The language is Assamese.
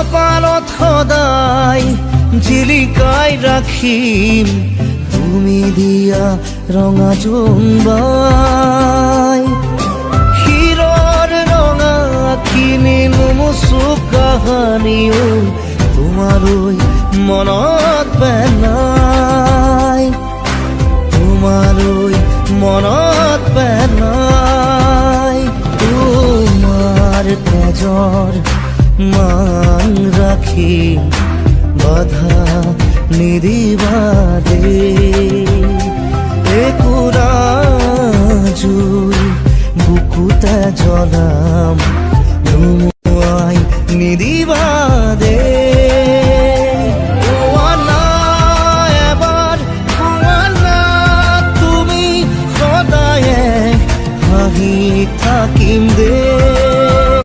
কপালত সদায় জিলিকাই ৰাখিম তুমি দিয়া ৰঙা জোনবাই হিৰৰ ৰঙা কিনি নুমুচু কাহানিও তোমালৈ মনত পেলাই তোমালৈ মনত পেলাই তোমাৰ তেজৰ মান ৰাখি বাধা নিদিবা দেই একুৰা জুই বুকুতে জ্বলাম